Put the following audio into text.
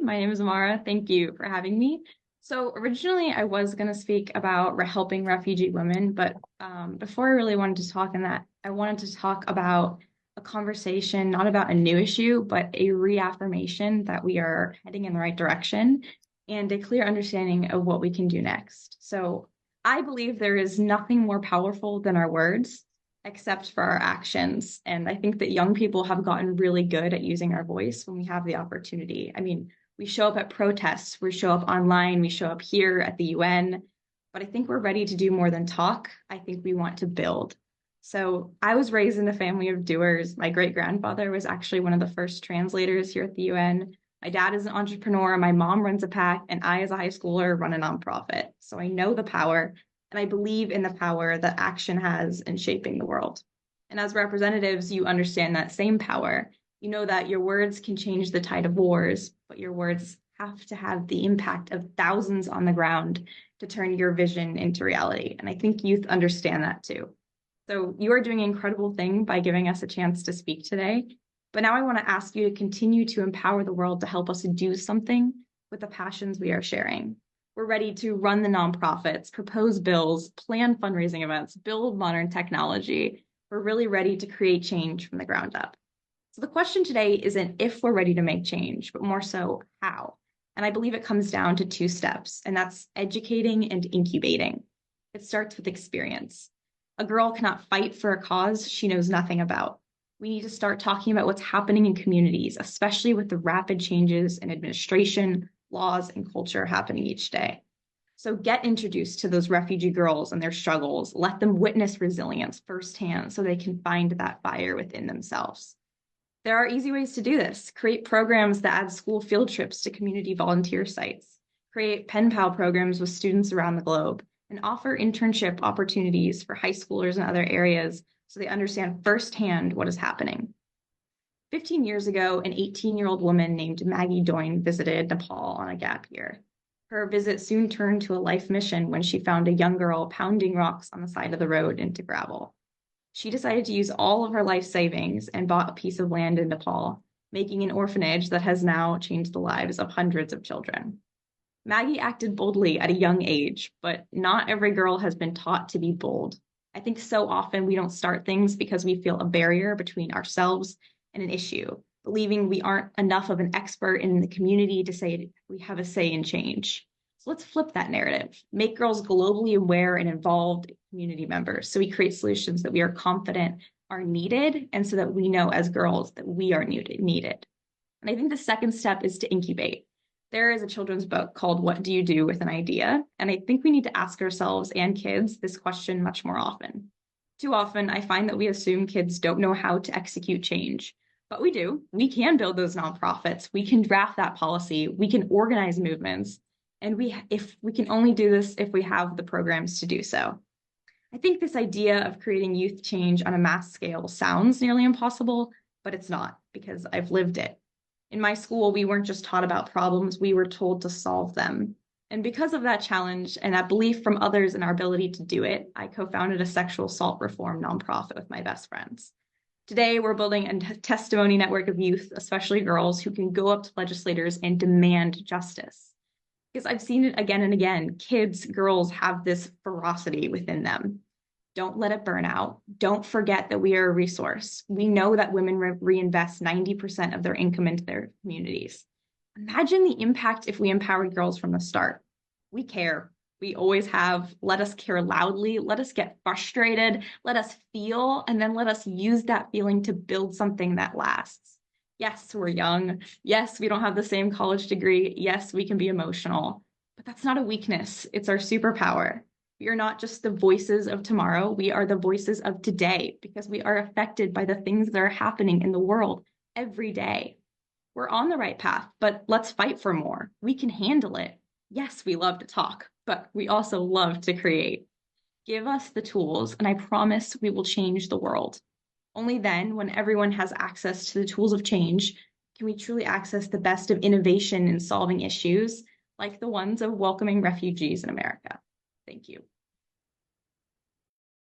My name is Amara. Thank you for having me. So originally I was going to speak about helping refugee women, but before I really wanted to talk on that, I wanted to talk about a conversation, not about a new issue, but a reaffirmation that we are heading in the right direction and a clear understanding of what we can do next. So I believe there is nothing more powerful than our words, except for our actions. And I think that young people have gotten really good at using our voice when we have the opportunity. I mean, we show up at protests, we show up online, we show up here at the UN, but I think we're ready to do more than talk. I think we want to build. So I was raised in a family of doers. My great grandfather was actually one of the first translators here at the UN. My dad is an entrepreneur, my mom runs a PAC, and I, as a high schooler, run a nonprofit. So I know the power, and I believe in the power that action has in shaping the world. And as representatives, you understand that same power. You know that your words can change the tide of wars, but your words have to have the impact of thousands on the ground to turn your vision into reality. And I think youth understand that too. So you are doing an incredible thing by giving us a chance to speak today. But now I want to ask you to continue to empower the world to help us do something with the passions we are sharing. We're ready to run the nonprofits, propose bills, plan fundraising events, build modern technology. We're really ready to create change from the ground up. So the question today isn't if we're ready to make change, but more so how. And I believe it comes down to two steps, and that's educating and incubating. It starts with experience. A girl cannot fight for a cause she knows nothing about. We need to start talking about what's happening in communities, especially with the rapid changes in administration, laws, and culture happening each day. So get introduced to those refugee girls and their struggles. Let them witness resilience firsthand so they can find that fire within themselves. There are easy ways to do this. Create programs that add school field trips to community volunteer sites. Create pen pal programs with students around the globe, and offer internship opportunities for high schoolers in other areas so they understand firsthand what is happening. 15 years ago, an 18-year-old woman named Maggie Doyne visited Nepal on a gap year. Her visit soon turned to a life mission when she found a young girl pounding rocks on the side of the road into gravel. She decided to use all of her life savings and bought a piece of land in Nepal, making an orphanage that has now changed the lives of hundreds of children. Maggie acted boldly at a young age, but not every girl has been taught to be bold. I think so often we don't start things because we feel a barrier between ourselves and an issue, believing we aren't enough of an expert in the community to say we have a say in change. So let's flip that narrative, make girls globally aware and involved community members so we create solutions that we are confident are needed and so that we know as girls that we are needed. And I think the second step is to incubate. There is a children's book called What Do You Do with an Idea? And I think we need to ask ourselves and kids this question much more often. Too often, I find that we assume kids don't know how to execute change, but we do. We can build those nonprofits. We can draft that policy. We can organize movements. And if we can only do this if we have the programs to do so. I think this idea of creating youth change on a mass scale sounds nearly impossible, but it's not because I've lived it. In my school, we weren't just taught about problems, we were told to solve them. And because of that challenge and that belief from others in our ability to do it, I co-founded a sexual assault reform nonprofit with my best friends. Today, we're building a testimony network of youth, especially girls, who can go up to legislators and demand justice. Because I've seen it again and again, kids, girls have this ferocity within them. Don't let it burn out. Don't forget that we are a resource. We know that women reinvest 90% of their income into their communities. Imagine the impact if we empowered girls from the start. We care. We always have. Let us care loudly. Let us get frustrated. Let us feel, and then let us use that feeling to build something that lasts. Yes, we're young. Yes, we don't have the same college degree. Yes, we can be emotional. But that's not a weakness. It's our superpower. We are not just the voices of tomorrow. We are the voices of today because we are affected by the things that are happening in the world every day. We're on the right path, but let's fight for more. We can handle it. Yes, we love to talk, but we also love to create. Give us the tools, and I promise we will change the world. Only then, when everyone has access to the tools of change, can we truly access the best of innovation in solving issues like the ones of welcoming refugees in America. Thank you.